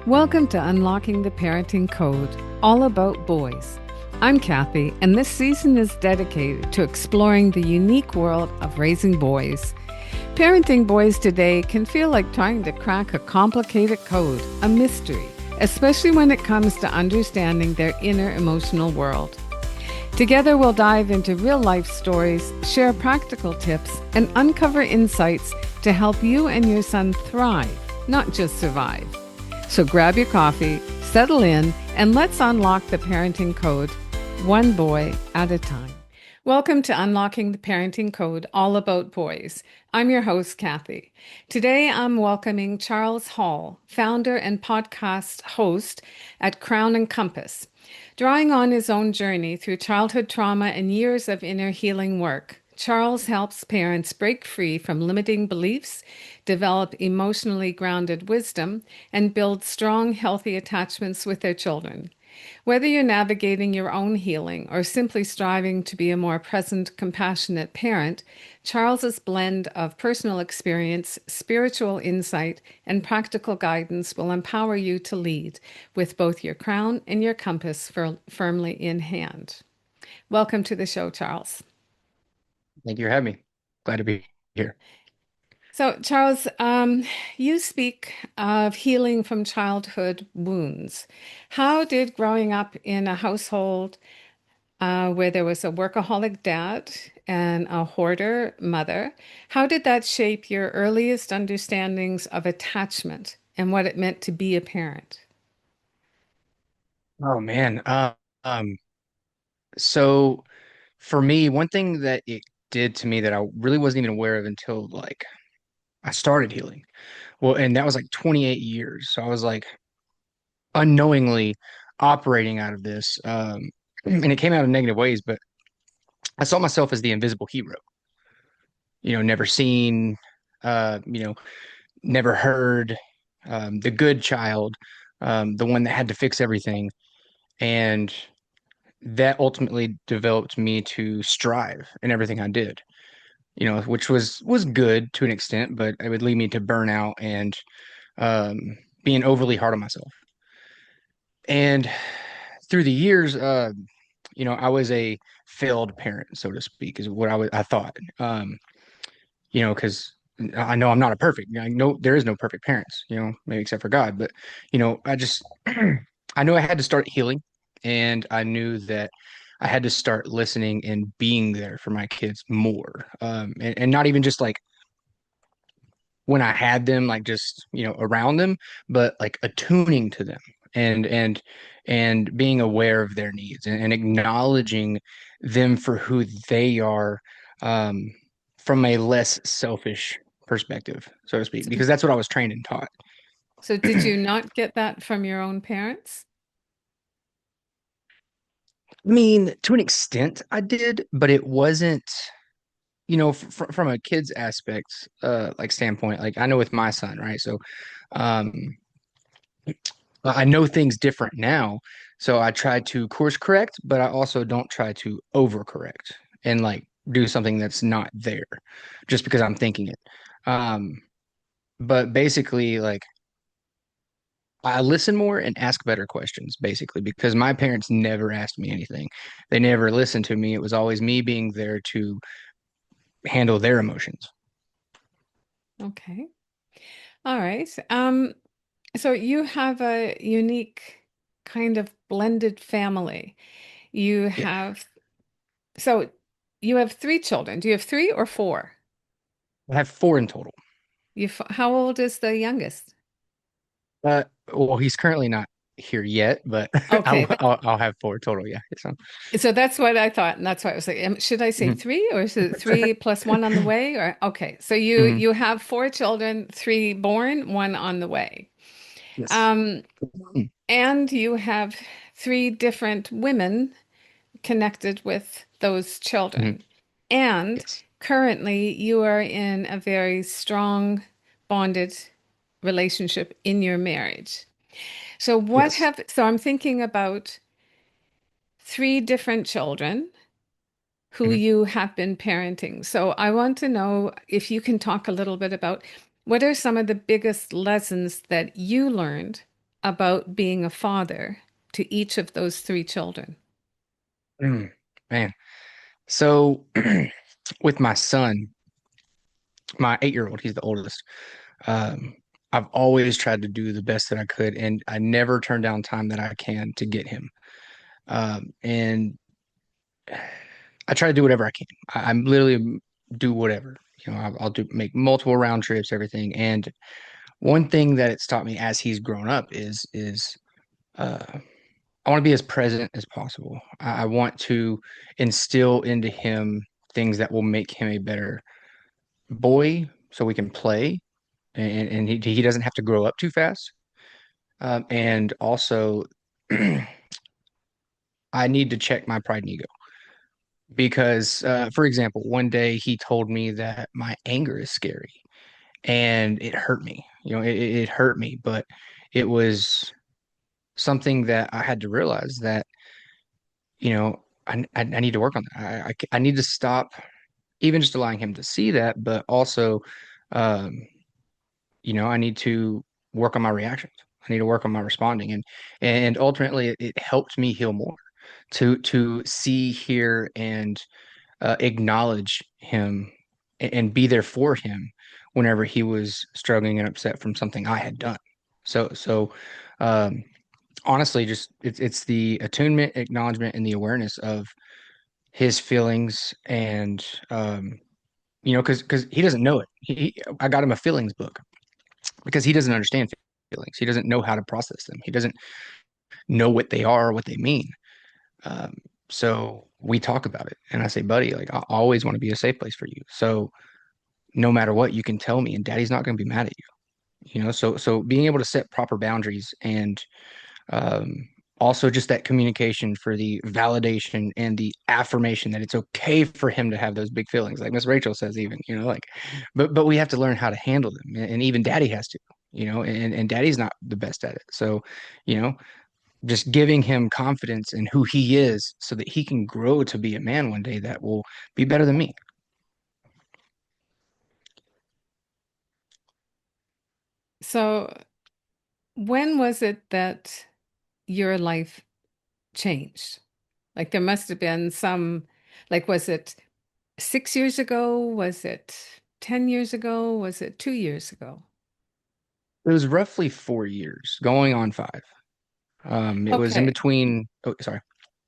Welcome to Unlocking the Parenting Code, all about boys. I'm Kathy, and this season is dedicated to exploring the unique world of raising boys. Parenting boys today can feel like trying to crack a complicated code, a mystery, especially when it comes to understanding their inner emotional world. Together, we'll dive into real life stories, share practical tips, and uncover insights to help you and your son thrive, not just survive. So grab your coffee, settle in, and let's unlock the parenting code, one boy at a time. Welcome to Unlocking the Parenting Code, all about boys. I'm your host, Kathy. Today, I'm welcoming Charles Hall, founder and podcast host at Crown and Compass. Drawing on his own journey through childhood trauma and years of inner healing work, Charles helps parents break free from limiting beliefs, develop emotionally grounded wisdom, and build strong, healthy attachments with their children. Whether you're navigating your own healing or simply striving to be a more present, compassionate parent, Charles's blend of personal experience, spiritual insight, and practical guidance will empower you to lead with both your crown and your compass firmly in hand. Welcome to the show, Charles. Thank you for having me. Glad to be here. So, Charles, you speak of healing from childhood wounds. How did growing up in a household where there was a workaholic dad and a hoarder mother, how did that shape your earliest understandings of attachment and what it meant to be a parent? Oh man. Um, so for me, one thing that it did to me that I really wasn't even aware of until like I started healing. Well, and that was like 28 years. So I was like unknowingly operating out of this. And it came out in negative ways, but I saw myself as the invisible hero, never seen, you know, never heard, the good child, the one that had to fix everything. And that ultimately developed me to strive in everything I did, which was good to an extent, but it would lead me to burnout and um, being overly hard on myself. And through the years, I was a failed parent, so to speak, is what I thought. Because I know I'm not a perfect. I know there is no perfect parents, maybe except for God. But I just I knew I had to start healing, and I knew that I had to start listening and being there for my kids more, and not even just like when I had them, like just around them, but like attuning to them and and and being aware of their needs and acknowledging them for who they are, um, from a less selfish perspective, so to speak, So, because that's what I was trained and taught. so did you not get that from your own parents? I mean, to an extent, I did, but it wasn't, from a kid's aspect, like standpoint. Like I know with my son, right? So, um, I know things different now, so I try to course correct, but I also don't try to overcorrect and like do something that's not there just because I'm thinking it. Um, but basically, like I listen more and ask better questions, basically, because my parents never asked me anything. They never listened to me. It was always me being there to handle their emotions. Okay. All right. So you have a unique kind of blended family. You Yeah, have, so you have three children. Do you have three or four? I have four in total. How old is the youngest? Well, he's currently not here yet, but Okay. I'll have four total. Yeah. So, So that's what I thought, and that's why I was like, should I say mhm. three or is it three plus one on the way? Or okay, so you Mhm. you have four children, three born, one on the way. Yes. Um, and you have three different women connected with those Mhm. children. And Yes. currently, you are in a very strong, bonded relationship in your marriage. Yes. So I'm thinking about three different children who Mhm. you have been parenting. So I want to know if you can talk a little bit about what are some of the biggest lessons that you learned about being a father to each of those three children? Mm, man. So with my son, my 8-year old, he's the oldest. Um, I've always tried to do the best that I could, and I never turn down time that I can to get him. And I try to do whatever I can. I'm literally do whatever. I'll do make multiple round trips, everything. And one thing that it's taught me as he's grown up is uh, I want to be as present as possible. I want to instill into him things that will make him a better boy, so we can play, and he doesn't have to grow up too fast. And also, I need to check my pride and ego because, for example, one day he told me that my anger is scary, and it hurt me. It hurt me, but it was something that I had to realize that, I need to work on that. I need to stop even just allowing him to see that, but also, um, I need to work on my reactions. I need to work on my responding, and ultimately, it helped me heal more to see, hear, and acknowledge him and be there for him whenever he was struggling and upset from something I had done. So, um, honestly, just it's the attunement, acknowledgement, and the awareness of his feelings, and because he doesn't know it. I got him a feelings book because he doesn't understand feelings. He doesn't know how to process them. He doesn't know what they are, what they mean. Um, so we talk about it, and I say, buddy, like I always want to be a safe place for you. So no matter what, you can tell me, and Daddy's not going to be mad at you. So being able to set proper boundaries, and um, also just that communication for the validation and the affirmation that it's okay for him to have those big feelings, like Miss Rachel says, even, like, but we have to learn how to handle them, and even Daddy has to, and Daddy's not the best at it. So, you know, just giving him confidence in who he is so that he can grow to be a man one day that will be better than me. So, when was it that your life changed? Like, there must have been some, like, was it 6 years ago? Was it 10 years ago? Was it 2 years ago? It was roughly 4 years, going on 5. It was in Okay. between. Oh, sorry.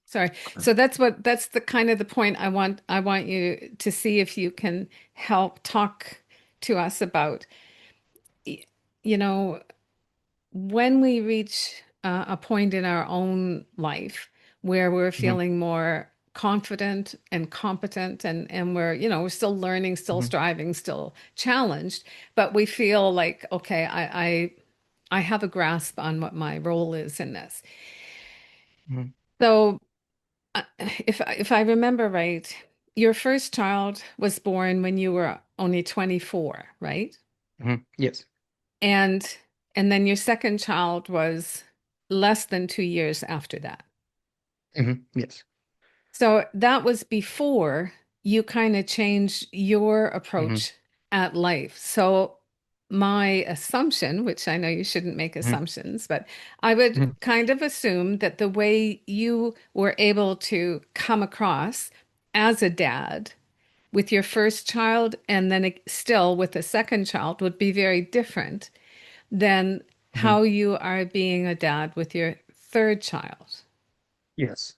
Sorry. So that's the kind of the point I want you to see if you can help talk to us about, y- you know, when we reach a point in our own life where we're Hmm. feeling more confident and competent and we're still learning, still Hmm. striving, still challenged, but we feel like, okay, I have a grasp on what my role is in this. Hmm. So if I remember right, your first child was born when you were only 24, right? Hmm. Yes. And and then your second child was less than 2 years after that. Hmm. Yes. So that was before you kind of changed your Hmm. approach at life. So my assumption, which I know you shouldn't make Hmm. assumptions, but I would Hmm. kind of assume that the way you were able to come across as a dad with your first child and then still with a second child would be very different than Hmm. how you are being a dad with your third child. Yes.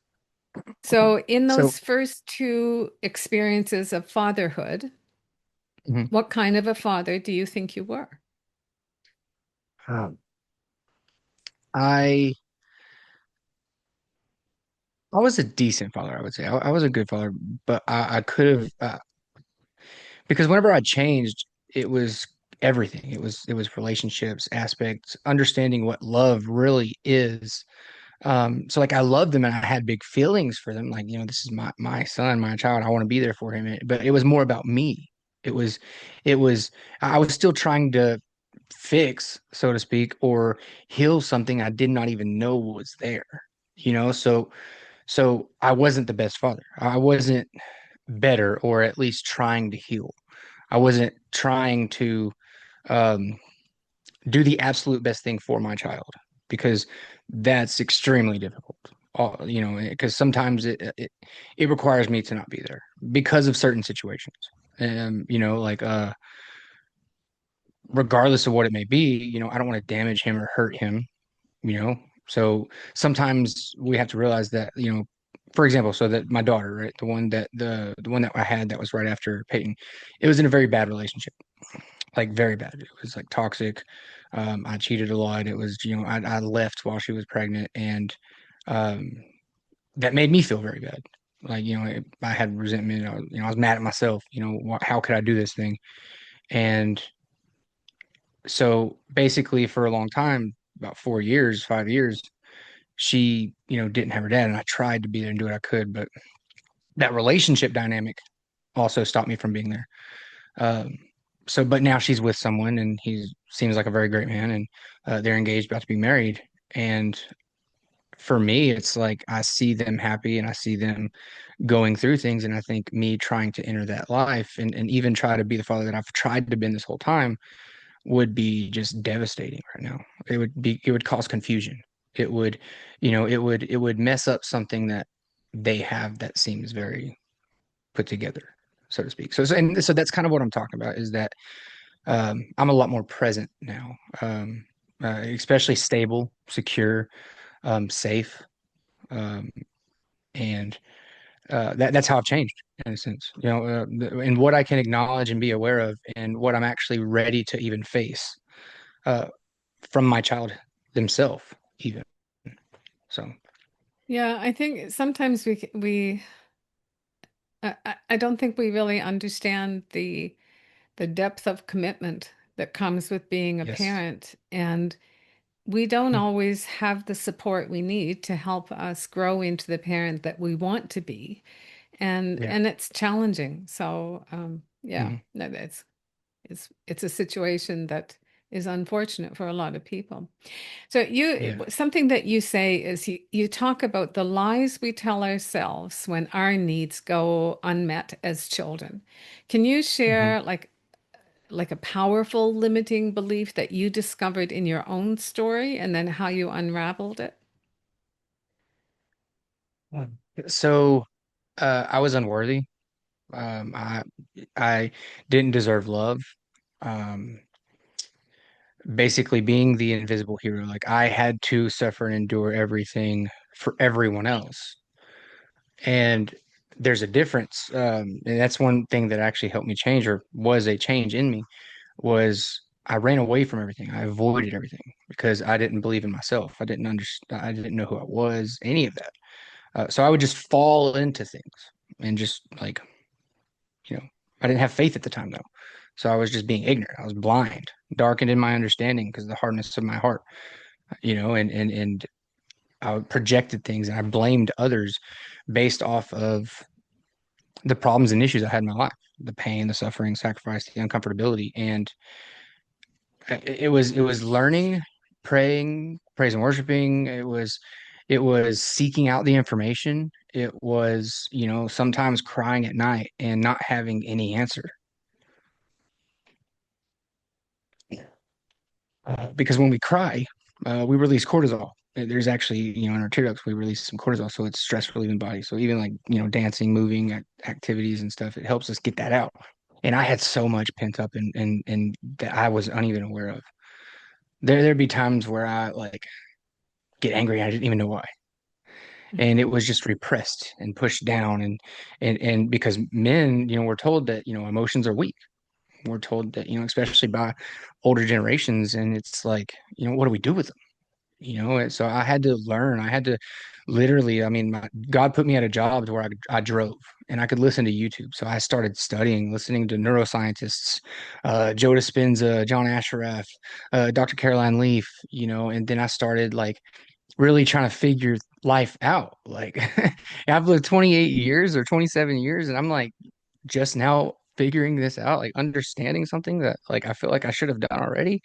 So, in So, those first two experiences of fatherhood, mhm. what kind of a father do you think you were? um, I I was a decent father, I would say. I was a good father, but I could have, because whenever I changed, it was everything. It was relationships, aspects, understanding what love really is. So like I loved them and I had big feelings for them. Like, this is my son, my child. I want to be there for him. But it was more about me. It was it was I was still trying to fix, so to speak, or heal something I did not even know was there. So I wasn't the best father. I wasn't better, or at least trying to heal. I wasn't trying to um do the absolute best thing for my child. because that's extremely difficult. You know, because sometimes it requires me to not be there because of certain situations. You know, like regardless of what it may be, you know, I don't want to damage him or hurt him, you know. So sometimes we have to realize that, you know, for example, so that my daughter, right, the one that I had that was right after Peyton, it was in a very bad relationship, like very bad. It was like toxic. I cheated a lot. It was, you know, I left while she was pregnant, and um, that made me feel very bad. Like, you know, I had resentment. You know, I was mad at myself. You know, how could I do this thing? And so basically, for a long time, about 4 years, 5 years, she, you know, didn't have her dad, and I tried to be there and do what I could, but that relationship dynamic also stopped me from being there. Um, but now she's with someone, and he seems like a very great man, and they're engaged, about to be married. And for me, it's like I see them happy, and I see them going through things, and I think me trying to enter that life and even try to be the father that I've tried to be this whole time would be just devastating right now. It would cause confusion. It would, you know, it would mess up something that they have that seems very put together, so to speak. And so that's kind of what I'm talking about is that I'm a lot more present now, especially stable, secure, safe, um, and that's how I've changed in a sense. You know, and what I can acknowledge and be aware of, and what I'm actually ready to even face. Uh, from my child themselves even. So Yeah, I think sometimes I don't think we really understand the depth of commitment that comes with being a yes. parent, and we don't Mhm. always have the support we need to help us grow into the parent that we want to be. Yeah. And it's challenging. So yeah, Hmm. no, it's a situation that is unfortunate for a lot of people. So Yeah. something that you say is you talk about the lies we tell ourselves when our needs go unmet as children. Can you Hmm. share like a powerful limiting belief that you discovered in your own story and then how you unraveled it? So I was unworthy. I didn't deserve love. Um, Basically being the invisible hero. Like I had to suffer and endure everything for everyone else. And there's a difference. And that's one thing that actually helped me change, or was a change in me, was I ran away from everything. I avoided everything because I didn't believe in myself. I didn't understand. I didn't know who I was, any of that. So I would just fall into things and just like, you know, I didn't have faith at the time though. So I was just being ignorant. I was blind, darkened in my understanding because of the hardness of my heart, you know, and I projected things and I blamed others based off of the problems and issues I had in my life, the pain, the suffering, sacrifice, the uncomfortability. And it was learning, praying, praise and worshiping. It was seeking out the information. It was, you know, sometimes crying at night and not having any answer. Because when we cry, we release cortisol. There's actually, you know, in our tear ducts, we release some cortisol, so it's stress relieving body. So even like, you know, dancing, moving activities and stuff, it helps us get that out. And I had so much pent up and that I was uneven aware of. There'd be times where I like get angry. I didn't even know why. And it was just repressed and pushed down. And because men, you know, we're told that, you know, emotions are weak. We're told that, you know, especially by older generations. And it's like, you know, what do we do with them? You know, and so I had to learn. I had to literally, I mean, God put me at a job to where I drove and I could listen to YouTube. So I started studying, listening to neuroscientists, Joe Dispenza, John Ashraf, Dr. Caroline Leaf, you know, and then I started like really trying to figure life out. Like I've lived 28 years or 27 years, and I'm like just now figuring this out, like understanding something that like I feel like I should have done already.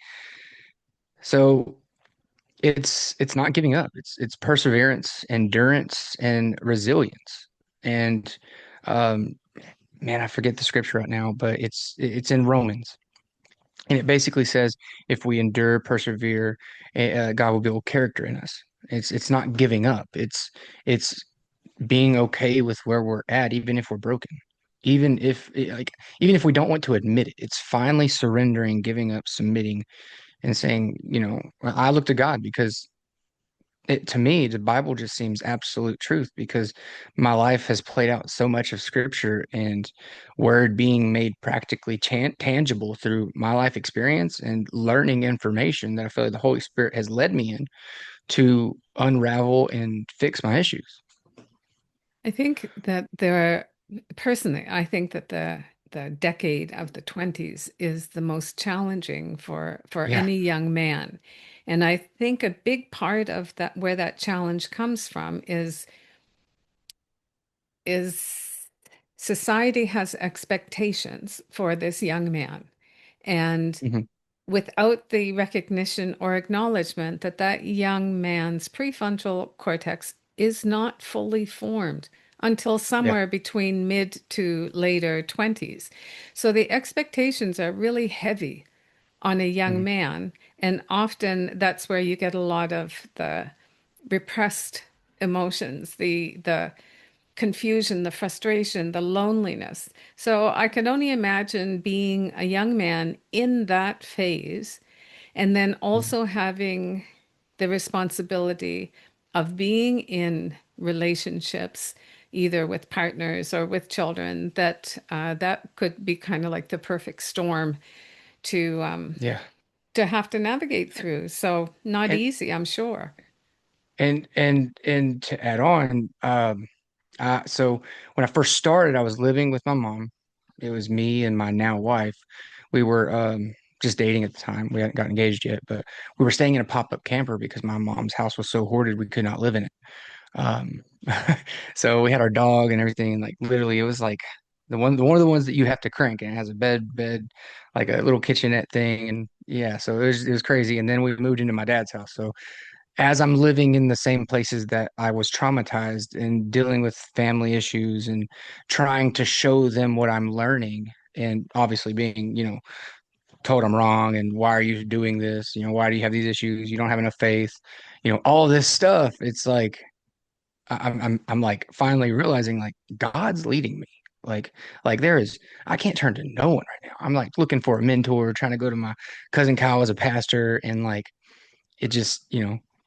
So it's not giving up. It's perseverance, endurance, and resilience. And um, man, I forget the scripture right now, but it's in Romans. And it basically says if we endure, persevere, God will build character in us. It's not giving up. It's being okay with where we're at, even if we're broken. Even if like even if we don't want to admit it, it's finally surrendering, giving up, submitting, and saying, I look to God because to me, the Bible just seems absolute truth because my life has played out so much of scripture and word being made practically tangible through my life experience and learning information that I feel like the Holy Spirit has led me in to unravel and fix my issues. I think that there are, personally, I think that the decade of the 20s is the most challenging for Yeah. any young man. And I think a big part of that, where that challenge comes from, is society has expectations for this young man. And Hmm. without the recognition or acknowledgement that that young man's prefrontal cortex is not fully formed until Yeah. somewhere between mid to later 20s. So the expectations are really heavy on a young Hmm. man. And often that's where you get a lot of the repressed emotions, the confusion, the frustration, the loneliness. So I can only imagine being a young man in that phase and then also having the responsibility of being in relationships, either with partners or with children, that could be kind of like the perfect storm to um, Yeah. to have to navigate through. So not And easy, I'm sure. and to add on, so when I first started, I was living with my mom. It was me and my now wife. We were just dating at the time. We hadn't got engaged yet, but we were staying in a pop-up camper because my mom's house was so hoarded we could not live in it. Um, so we had our dog and everything, and like literally, it was like one of the ones that you have to crank, and it has a bed, like a little kitchenette thing, and yeah, so it was crazy. And then we moved into my dad's house, so as I'm living in the same places that I was traumatized and dealing with family issues and trying to show them what I'm learning and obviously being, told I'm wrong and why are you doing this? Why do you have these issues? You don't have enough faith. All this stuff. It's like I'm like finally realizing like God's leading me. Like there is I can't turn to no one right now. I'm like looking for a mentor, trying to go to my cousin Kyle as a pastor and like it just,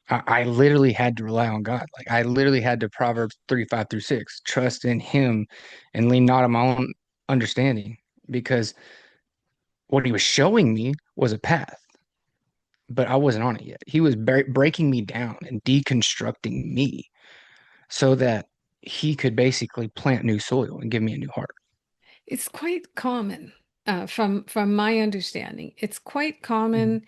I literally had to rely on God. Like I literally had to Proverbs 3, 5 through 6, trust in him and lean not on my own understanding because what he was showing me was a path, but I wasn't on it yet. He was breaking me down and deconstructing me so that he could basically plant new soil and give me a new heart. It's quite common, from my understanding. It's quite Mhm. common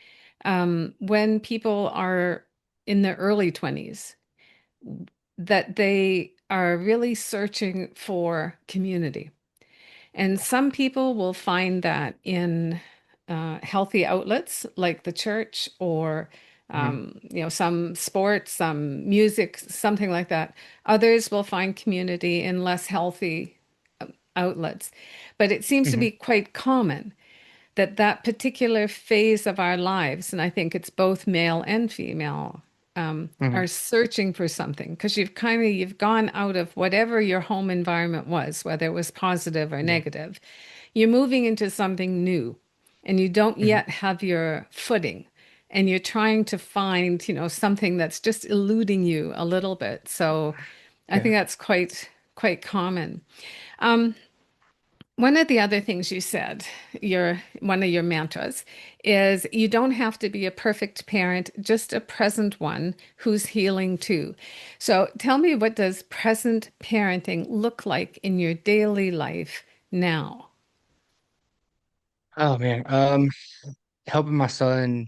when people are in their early 20s that they are really searching for community. And some people will find that in healthy outlets like the church or Mhm. some sports, some music, something like that. Others will find community in less healthy outlets. But it seems to Mhm. be quite common that that particular phase of our lives, and I think it's both male and female, are Mhm. searching for something because you've gone out of whatever your home environment was, whether it was positive or Yeah. negative. You're moving into something new, and you don't Mhm. yet have your footing, and you're trying to find, something that's just eluding you a little bit. So I think Yeah. that's quite common. One of the other things you said, one of your mantras, is you don't have to be a perfect parent, just a present one who's healing too. So tell me, what does present parenting look like in your daily life now? Oh man. Helping my son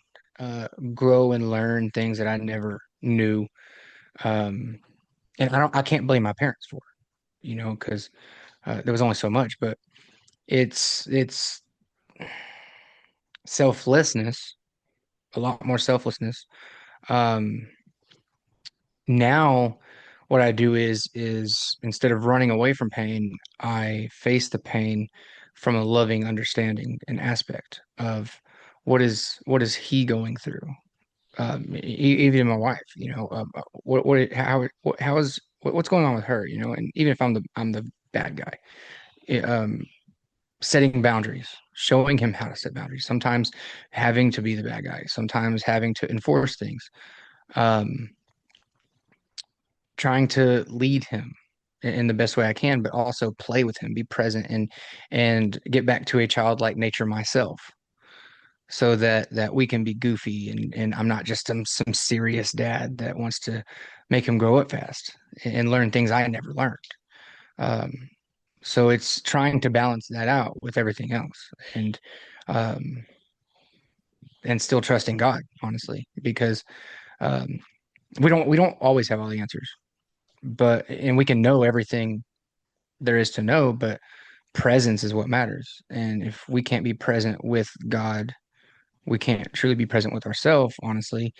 grow and learn things that I never knew. Um, and I can't blame my parents for it, because there was only so much, but it's selflessness, a lot more selflessness. Um, Now what I do is instead of running away from pain, I face the pain from a loving understanding and aspect of what is he going through? Even my wife, how is what's going on with her, and even if I'm the bad guy, it, setting boundaries, showing him how to set boundaries, sometimes having to be the bad guy, sometimes having to enforce things, um, trying to lead him in the best way I can, but also play with him, be present, and get back to a childlike nature myself, so that we can be goofy and I'm not just some serious dad that wants to make him grow up fast and learn things I never learned. Um, so it's trying to balance that out with everything else, um, and still trusting God, honestly, because um, we don't always have all the answers, and we can know everything there is to know, but presence is what matters. And if we can't be present with God, we can't truly be present with ourselves, honestly.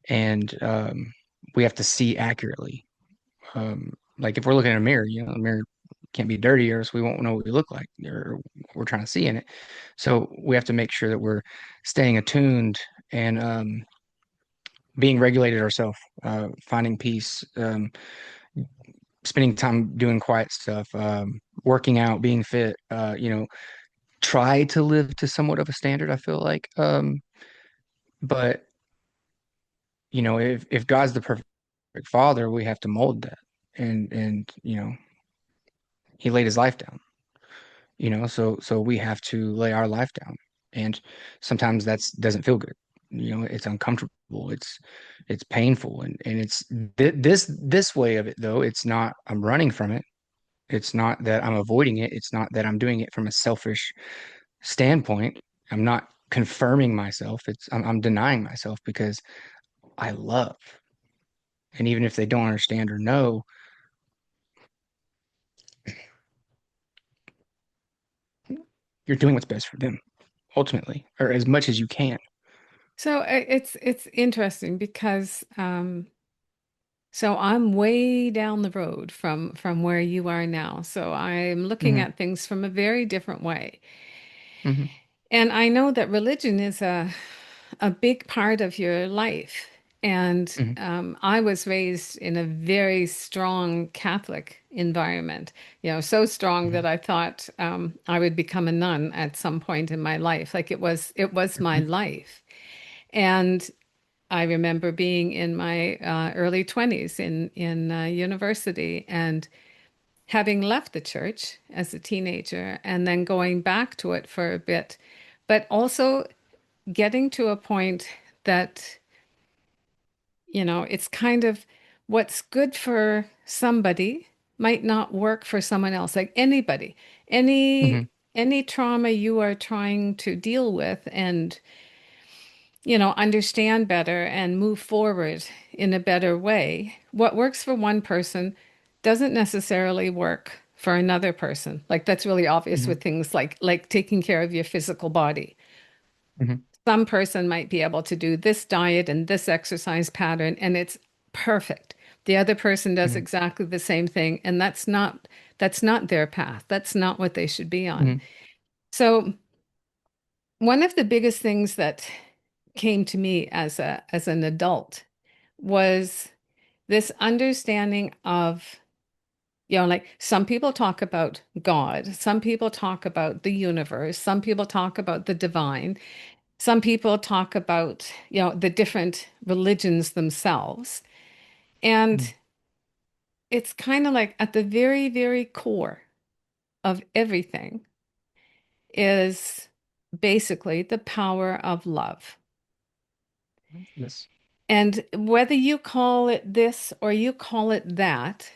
And we have to see accurately. Like if we're looking in a mirror, the mirror can't be dirty, or else we won't know what we look like or what we're trying to see in it. So we have to make sure that we're staying attuned and being regulated ourselves, finding peace, spending time doing quiet stuff, working out, being fit. Try to live to somewhat of a standard, I feel like. But if God's the perfect father, we have to mold that. And he laid his life down, so we have to lay our life down. And sometimes that's doesn't feel good. It's uncomfortable. It's painful, and it's this way of it though. It's not I'm running from it. It's not that I'm avoiding it. It's not that I'm doing it from a selfish standpoint. I'm not confirming myself. I'm denying myself because I love. And even if they don't understand or know, you're doing what's best for them ultimately, or as much as you can. So it's interesting because so I'm way down the road from where you are now. So I'm looking Hmm. at things from a very different way. Hmm. And I know that religion is a big part of your life. And Hmm. I was raised in a very strong Catholic environment, so strong that I thought I would become a nun at some point in my life. Like it was my Hmm. life. And I remember being in my early 20s in university and having left the church as a teenager and then going back to it for a bit, but also getting to a point that, it's kind of what's good for somebody might not work for someone else. Like anybody, Hmm. any trauma you are trying to deal with and understand better and move forward in a better way. What works for one person doesn't necessarily work for another person. Like that's really obvious Hmm. with things like taking care of your physical body. Hmm. Some person might be able to do this diet and this exercise pattern and it's perfect. The other person does Hmm. exactly the same thing and that's not their path. That's not what they should be on. Hmm. So one of the biggest things that came to me as an adult was this understanding of, like some people talk about God, some people talk about the universe, some people talk about the divine, some people talk about, the different religions themselves. And it's kind of like at the very, very core of everything is basically the power of love. Yes. And whether you call it this or you call it that,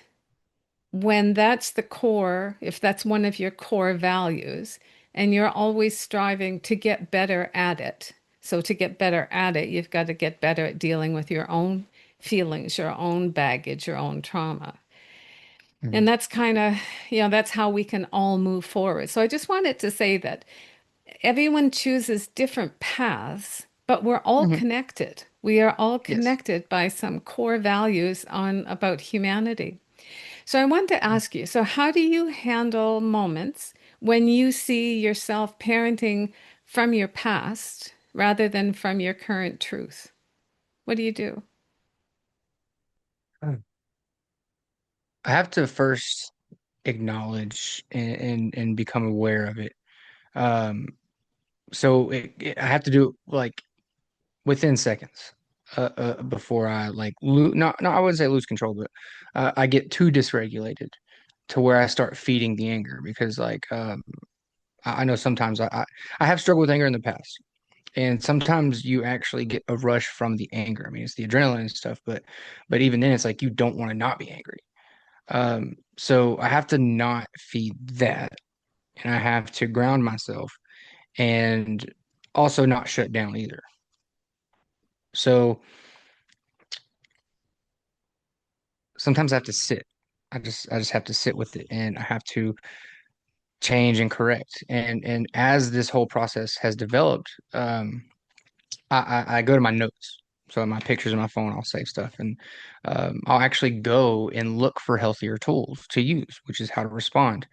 when that's the core, if that's one of your core values, and you're always striving to get better at it. So to get better at it, you've got to get better at dealing with your own feelings, your own baggage, your own trauma. Hmm. And that's kind of, that's how we can all move forward. So I just wanted to say that everyone chooses different paths, but we're all Hmm. connected. We are all Yes. connected by some core values on about humanity. So I wanted to ask you, so how do you handle moments when you see yourself parenting from your past? rather than from your current truth? What do you do? I have to first acknowledge and become aware of it. Um, so I have to do it like within seconds, before I like not I wouldn't say lose control, but I get too dysregulated to where I start feeding the anger because I know sometimes I have struggled with anger in the past. And sometimes you actually get a rush from the anger. I mean, it's the adrenaline and stuff, but even then, it's like you don't want to not be angry. So I have to not feed that, and I have to ground myself, and also not shut down either. So sometimes I have to sit. I just have to sit with it, and I have to change and correct. And as this whole process has developed, I go to my notes. So in my pictures on my phone, I'll save stuff, and I'll actually go and look for healthier tools to use, which is how to respond.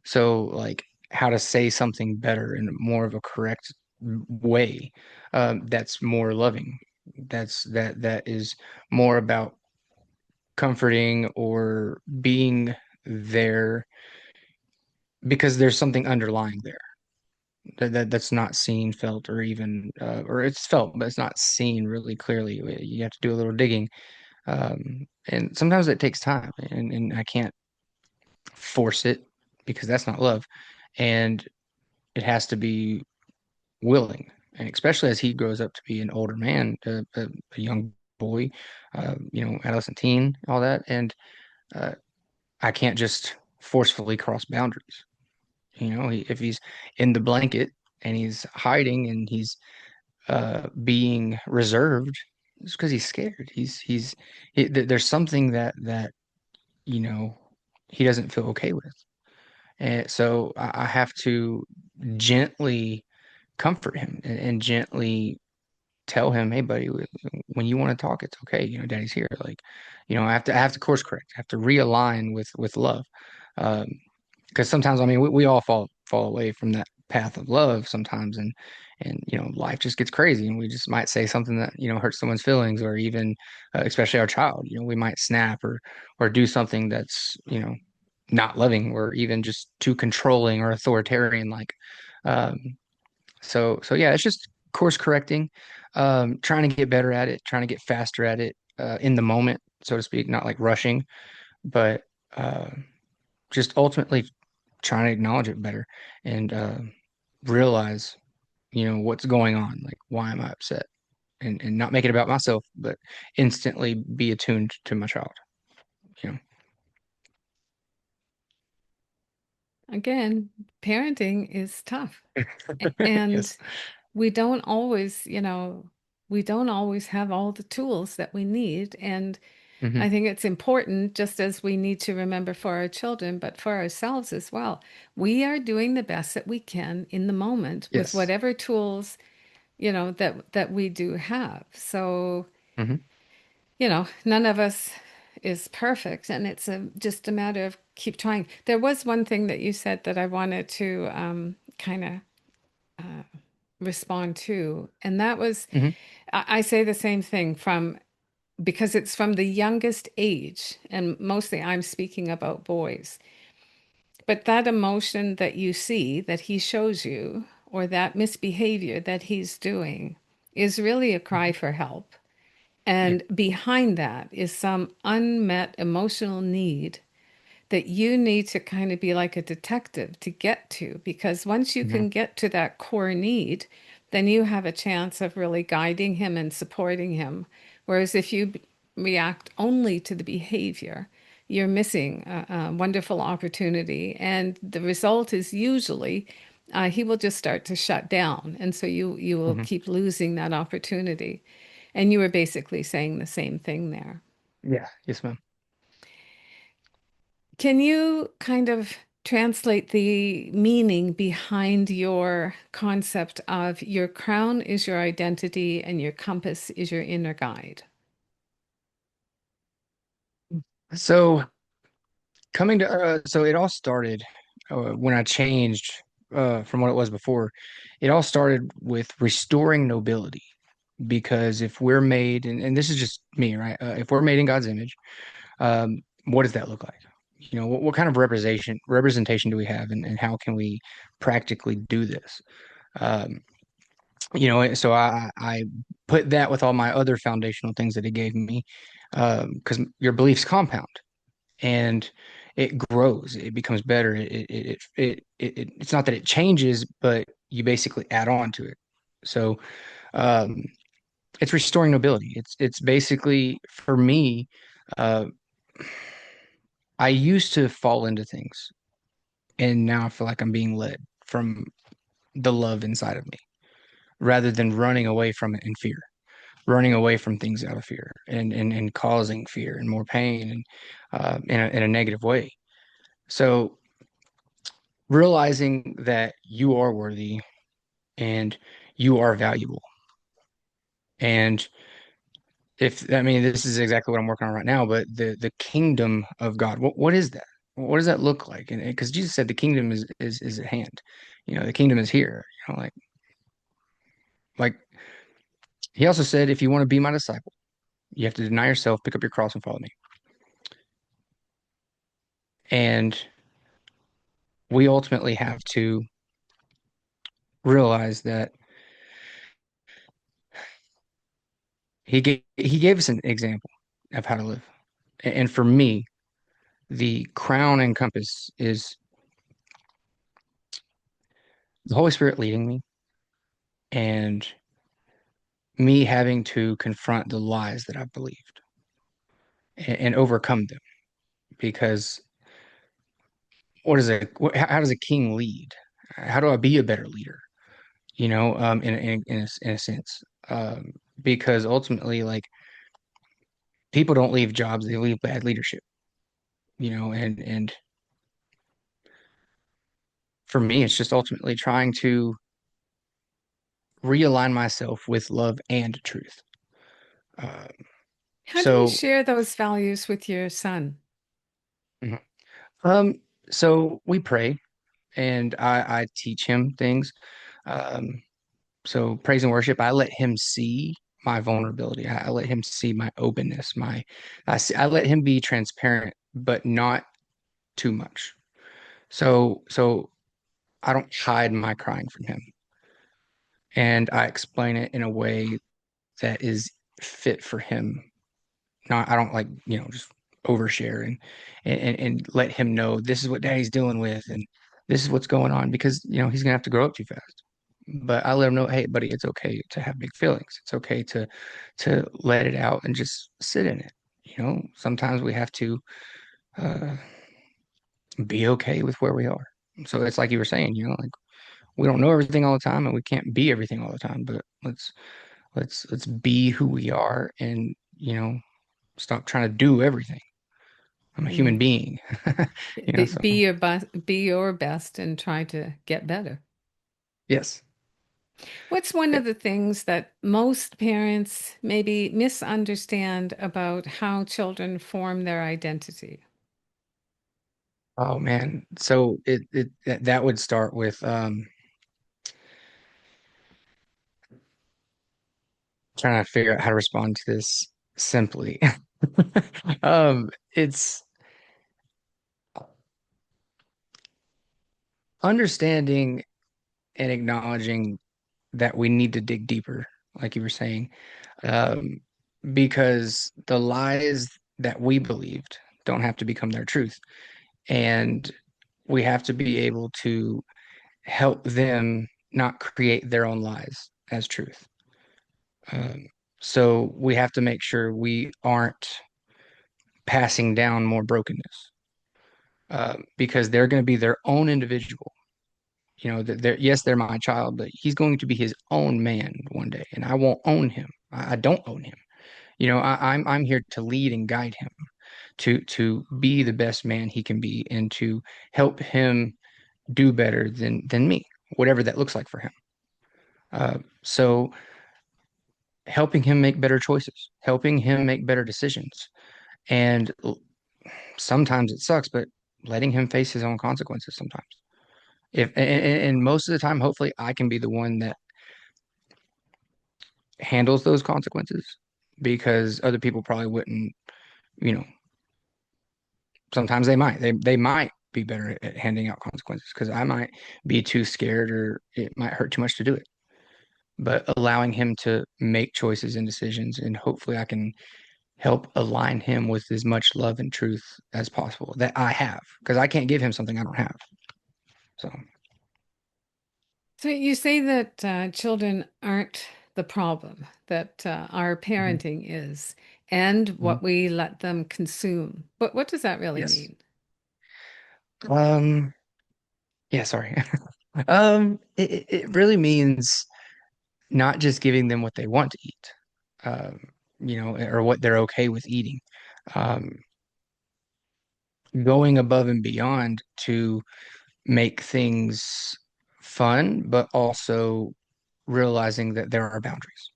So like how to say something better in more of a correct way, that's more loving. That is more about comforting or being there because there's something underlying there that's not seen, felt, or even or it's felt, but it's not seen really clearly. You have to do a little digging, and sometimes it takes time, and I can't force it because that's not love, and it has to be willing, and especially as he grows up to be an older man, a young boy, adolescent teen, all that, and uh, I can't just forcefully cross boundaries. If he's in the blanket and he's hiding and he's being reserved, it's because he's scared. There's something that you know he doesn't feel okay with, and so I have to gently comfort him and gently tell him, hey, buddy, when you want to talk, it's okay. Daddy's here. Like, I have to course correct. I have to realign with love. Um, because sometimes I mean we all fall away from that path of love sometimes, and life just gets crazy, and we just might say something that hurts someone's feelings, or even especially our child. We might snap or do something that's not loving, or even just too controlling or authoritarian like. Um so so yeah, it's just course correcting, trying to get better at it, trying to get faster at it, in the moment, so to speak, not like rushing, but uh just ultimately trying to acknowledge it better, and realize what's going on, like why am I upset, and not make it about myself, but instantly be attuned to my child you know Again, parenting is tough. And Yes. we don't always, we don't always have all the tools that we need. And Hmm. I think it's important, just as we need to remember for our children, but for ourselves as well. We are doing the best that we can in the moment with Yes. whatever tools, that we do have. So, Hmm. none of us is perfect, and it's just a matter of keep trying. There was one thing that you said that I wanted to kind of respond to, and that was Hmm. I say the same thing from because it's from the youngest age, and mostly I'm speaking about boys. But that emotion that you see that he shows you, or that misbehavior that he's doing, is really a cry for help. Yeah. And behind that is some unmet emotional need that you need to kind of be like a detective to get to, because once you Hmm. can get to that core need, then you have a chance of really guiding him and supporting him. Whereas if you react only to the behavior, you're missing a wonderful opportunity. And the result is usually he will just start to shut down. And so you will Hmm. keep losing that opportunity. And you were basically saying the same thing there. Yeah. Yes, ma'am. Can you kind of translate the meaning behind your concept of your crown is your identity and your compass is your inner guide? So coming to so it all started when I changed. from what it was before. It all started with restoring nobility. Because if we're made, and this is just me, right? If we're made in God's image, what does that look like? What kind of representation do we have, and how can we practically do this? Um, so I put that with all my other foundational things that He gave me, because your beliefs compound and it grows, it becomes better. It's not that it changes, but you basically add on to it. So um, it's restoring nobility. It's basically for me. Uh, I used to fall into things, and now I feel like I'm being led from the love inside of me, rather than running away from it in fear, running away from things out of fear, and causing fear and more pain, and in a negative way. So realizing that you are worthy and you are valuable, and if I mean this is exactly what I'm working on right now, but the kingdom of God, what is that? What does that look like? And because Jesus said the kingdom is at hand, the kingdom is here. Like he also said, if you want to be my disciple, you have to deny yourself, pick up your cross, and follow me. And we ultimately have to realize that he gave us an example of how to live. And for me, the crown and compass is the Holy Spirit leading me, and me having to confront the lies that I've believed, and overcome them. Because how does a king lead? How do I be a better leader? In a sense, because ultimately, like, people don't leave jobs; they leave bad leadership. And for me, it's just ultimately trying to realign myself with love and truth. Uh, How do you so, share those values with your son? mhm. um, so we pray, and I teach him things. Um, so praise and worship, I let him see my vulnerability. I let him see my openness. I let him be transparent, but not too much. So I don't hide my crying from him, and I explain it in a way that is fit for him. Not I don't like just overshare, and let him know this is what daddy's dealing with, and this is what's going on, because he's gonna have to grow up too fast. But I let him know, hey, buddy, it's okay to have big feelings. It's okay to let it out and just sit in it. Sometimes we have to uh, be okay with where we are. So it's like you were saying, like, we don't know everything all the time, and we can't be everything all the time. But let's be who we are, and stop trying to do everything. I'm a human Mm. being. So Be your best and try to get better. yes. What's one of the things that most parents maybe misunderstand about how children form their identity? Oh man. So that would start with trying to figure out how to respond to this simply. It's understanding and acknowledging that we need to dig deeper, like you were saying, um, because the lies that we believed don't have to become their truth. And we have to be able to help them not create their own lies as truth. Um, so we have to make sure we aren't passing down more brokenness, because they're going to be their own individual. That yes, they're my child, but he's going to be his own man one day, and I won't own him. I don't own him. I'm here to lead and guide him to be the best man he can be, and to help him do better than me, whatever that looks like for him. So helping him make better choices, helping him make better decisions, and sometimes it sucks, but letting him face his own consequences sometimes. If and most of the time, hopefully, I can be the one that handles those consequences because other people probably wouldn't, you know, sometimes they might be better at handing out consequences because I might be too scared or it might hurt too much to do it. But allowing him to make choices and decisions, and hopefully I can help align him with as much love and truth as possible that I have because I can't give him something I don't have. So, So you say that children aren't the problem, that our mhm, parenting is, and mhm. what we let them consume. But what does that really Yes. mean? Um, yeah, sorry. It really means not just giving them what they want to eat, um, or what they're okay with eating. Um, Going above and beyond to make things fun, but also realizing that there are boundaries.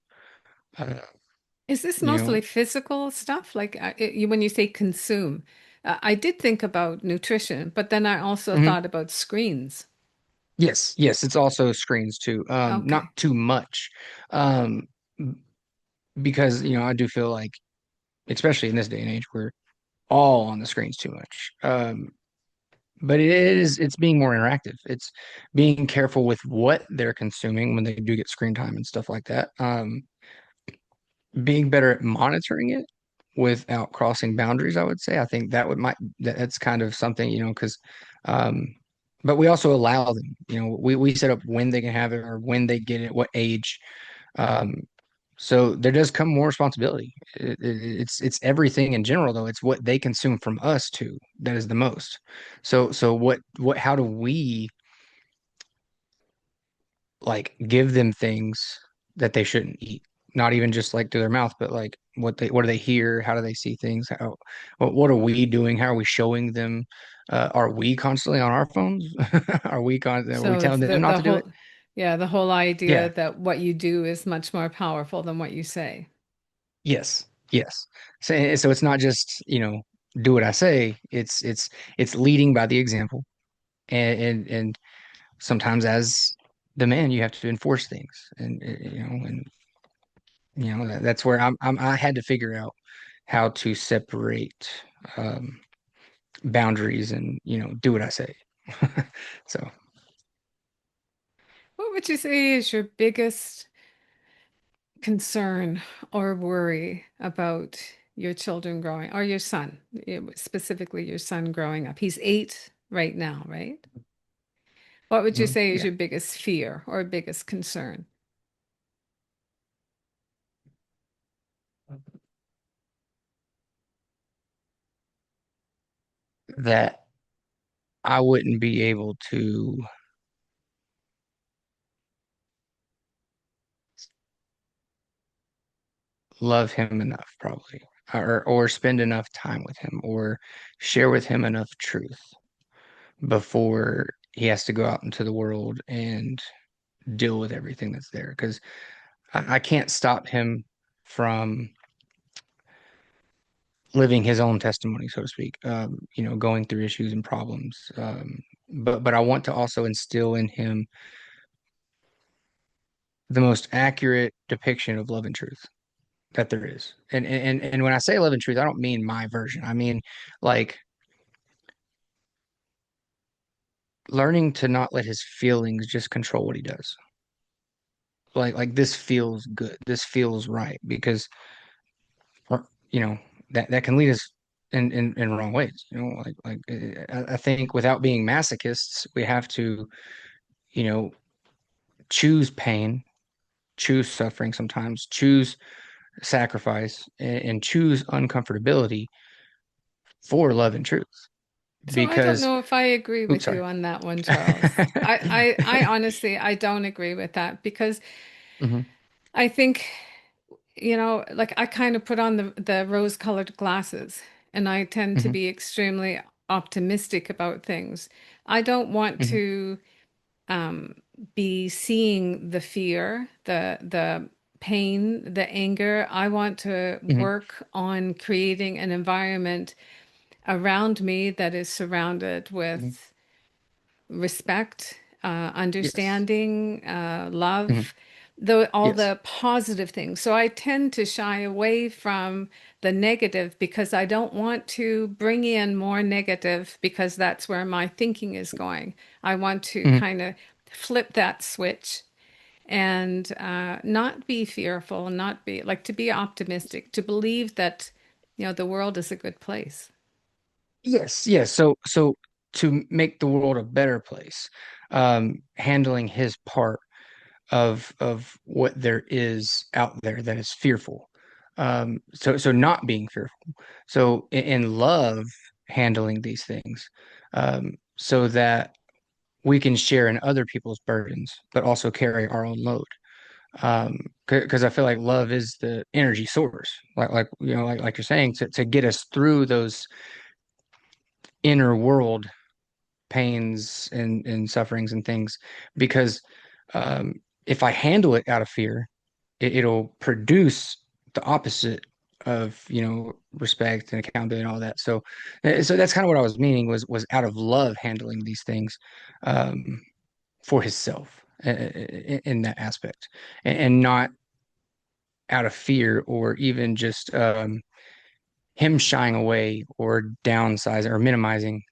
Uh, Is this you know, mostly physical stuff? Like when you say consume, I did think about nutrition, but then I also mhm. thought about screens. Yes, yes, it's also screens too. Not Okay. too much, um, because I do feel like, especially in this day and age, we're all on the screens too much. But it's being more interactive. It's being careful with what they're consuming when they do get screen time and stuff like that. Being better at monitoring it without crossing boundaries, I would say. I think that's kind of something, because but we also allow them, we set up when they can have it or when they get it, what age. Um, so there does come more responsibility. It's everything in general, though. It's what they consume from us too that is the most. So how do we like give them things that they shouldn't eat? Not even just like to their mouth, but like what do they hear? How do they see things? What are we doing? How are we showing them? Are we constantly on our phones? Are we So it's telling them not the to do it? whole, yeah, the whole idea Yeah. that what you do is much more powerful than what you say. Yes. Yes. So it's not just, do what I say. It's leading by the example. And sometimes as the man, you have to enforce things. That's where I had to figure out how to separate um boundaries and, do what I say. So, What would you say is your biggest concern or worry about your children growing, or your son, specifically your son growing up? He's 8 right now, right? What would you say is yeah, your biggest fear or biggest concern? that I wouldn't be able to love him enough, probably, or spend enough time with him, or share with him enough truth before he has to go out into the world and deal with everything that's there. Because I can't stop him from living his own testimony, so to speak. Going through issues and problems. But I want to also instill in him the most accurate depiction of love and truth that there is. And when I say love and truth, I don't mean my version. I mean like learning to not let his feelings just control what he does. Like this feels good. This feels right because uh, you know that can lead us in wrong ways. I think without being masochists, we have to you know choose pain, choose suffering sometimes, choose sacrifice, and choose uncomfortability for love and truth. So I don't Because, know if I agree oops, with you sorry. on that one, Charles. I honestly, I don't agree with that because Hmm. I think, like I kind of put on the rose-colored glasses and I tend to Hmm. be extremely optimistic about things. I don't want Hmm. to um, be seeing the fear, the pain, the anger. I want to Hmm. work on creating an environment around me that is surrounded Hmm. with respect Yes. understanding, Mhm. love, all Yes. the positive things. So I tend to shy away from the negative because I don't want to bring in more negative because that's where my thinking is going. I want to Mhm. kind of flip that switch and not be fearful, not be like to be optimistic, to believe that, the world is a good place. Yes, yes. So to make the world a better place, handling his part of what there is out there that is fearful. So not being fearful. So in love, handling these things, so that we can share in other people's burdens, but also carry our own load. Because I feel like love is the energy source, like you're saying, to get us through those inner world pains and sufferings and things. Because if I handle it out of fear, it'll produce the opposite of, respect and accountability and all that. So that's kind of what I was meaning, was out of love handling these things, um, for himself, in that aspect, and not out of fear, or even just him shying away or downsizing or minimizing,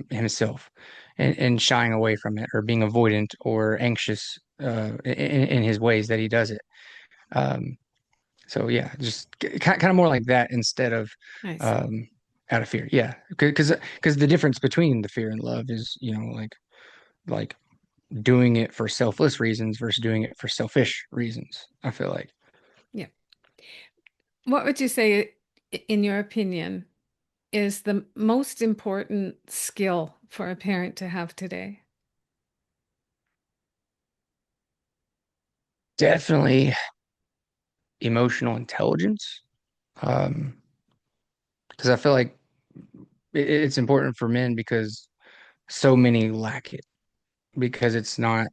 himself, and shying away from it, or being avoidant or anxious, in his ways that he does it. Um, so yeah, just kind of more like that, instead of, I see. um, out of fear. Yeah, because the difference between the fear and love is, like doing it for selfless reasons versus doing it for selfish reasons, I feel like. Yeah. What would you say, in your opinion, is the most important skill for a parent to have today? Definitely emotional intelligence. Because I feel like it's important for men, because so many lack it, because it's not,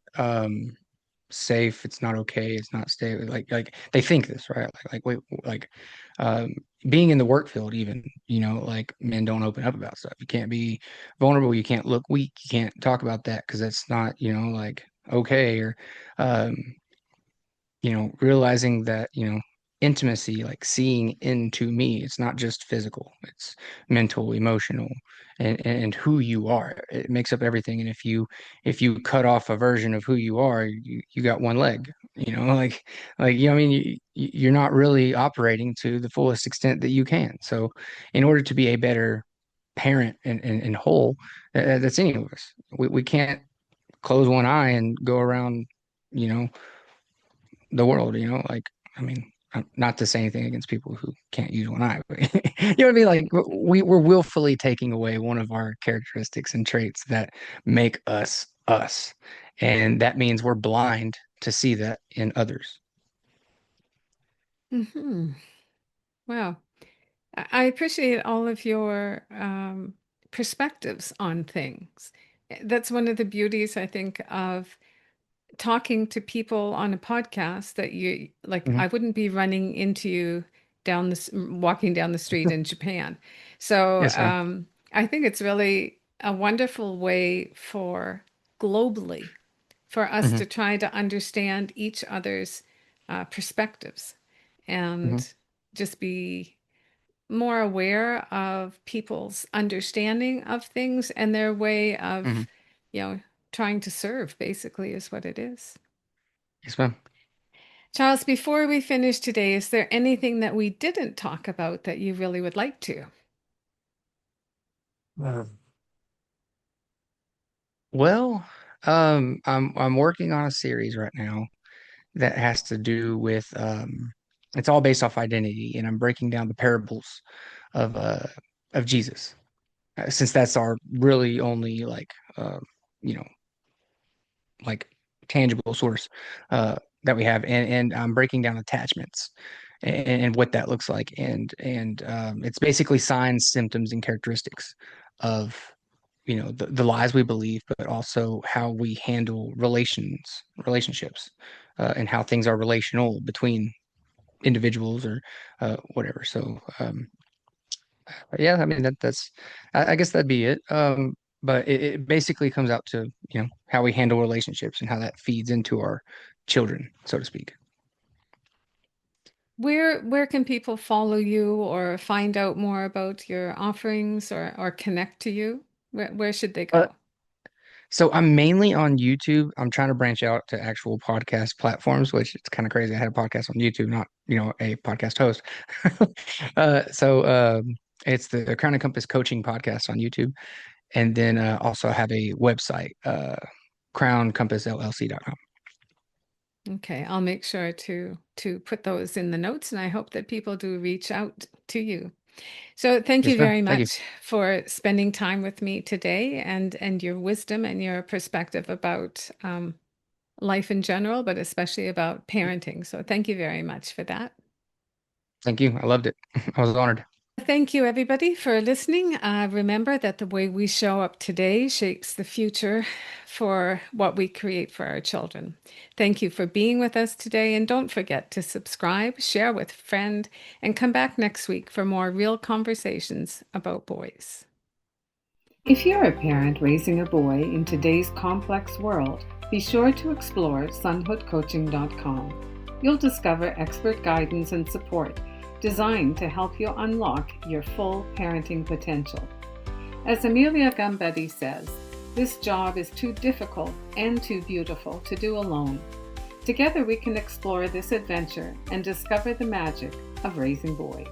safe, it's not okay, it's not stable. Like they think this, right? Wait, like, um, being in the work field, even, like, men don't open up about stuff. You can't be vulnerable, you can't look weak, you can't talk about that because that's not, like, okay. Or, um, realizing that, intimacy, like seeing into me, it's not just physical, it's mental, emotional, and who you are. It makes up everything. And if you cut off a version of who you are, you got one leg, like, what I mean, you're not really operating to the fullest extent that you can. So in order to be a better parent and whole, that's any of us. We can't close one eye and go around, you know the world, like, I mean, not to say anything against people who can't use one eye, but you know what I mean? Like, we're willfully taking away one of our characteristics and traits that make us us. And that means we're blind to see that in others. Wow. I appreciate all of your perspectives on things. That's one of the beauties, I think, of talking to people on a podcast that you like. Hmm. I wouldn't be running into you walking down the street in Japan. So Yes, ma'am. I think it's really a wonderful way for globally for us Hmm. to try to understand each other's perspectives Hmm. and just be more aware of people's understanding of things and their way Hmm. of, you know, trying to serve, basically, is what it is. Yes, ma'am. Charles, before we finish today, is there anything that we didn't talk about that you really would like to? Well, I'm working on a series right now that has to do with, it's all based off identity, and I'm breaking down the parables of uh of Jesus, since that's our really only, like, you know like, tangible source, that we have. And I'm breaking down attachments, and what that looks like. And it's basically signs, symptoms, and characteristics of, the lies we believe, but also how we handle relationships, and how things are relational between individuals, or, whatever. So, yeah, I mean, I guess that'd be it. but it basically comes out to, how we handle relationships and how that feeds into our children, so to speak. Where can people follow you or find out more about your offerings or connect to you? Where should they Uh, go? so I'm mainly on YouTube. I'm trying to branch out to actual podcast platforms, which it's kind of crazy. I had a podcast on YouTube, not, a podcast host. So it's the Crown and Compass Coaching Podcast on YouTube. And then also have a website, crowncompassllc.com. Okay, I'll make sure to put those in the notes, and I hope that people do reach out to you. So thank you Yes, ma'am. very Thank you. much for spending time with me today and your wisdom and your perspective about life in general, but especially about parenting. So thank you very much for that. Thank you. I loved it. I was honored. Thank you, everybody, for listening. Remember that the way we show up today shapes the future for what we create for our children. Thank you for being with us today. And don't forget to subscribe, share with a friend, and come back next week for more real conversations about boys. If you're a parent raising a boy in today's complex world, be sure to explore sonhoodcoaching.com. You'll discover expert guidance and support designed to help you unlock your full parenting potential. As Amelia Gambetti says, this job is too difficult and too beautiful to do alone. Together we can explore this adventure and discover the magic of raising boys.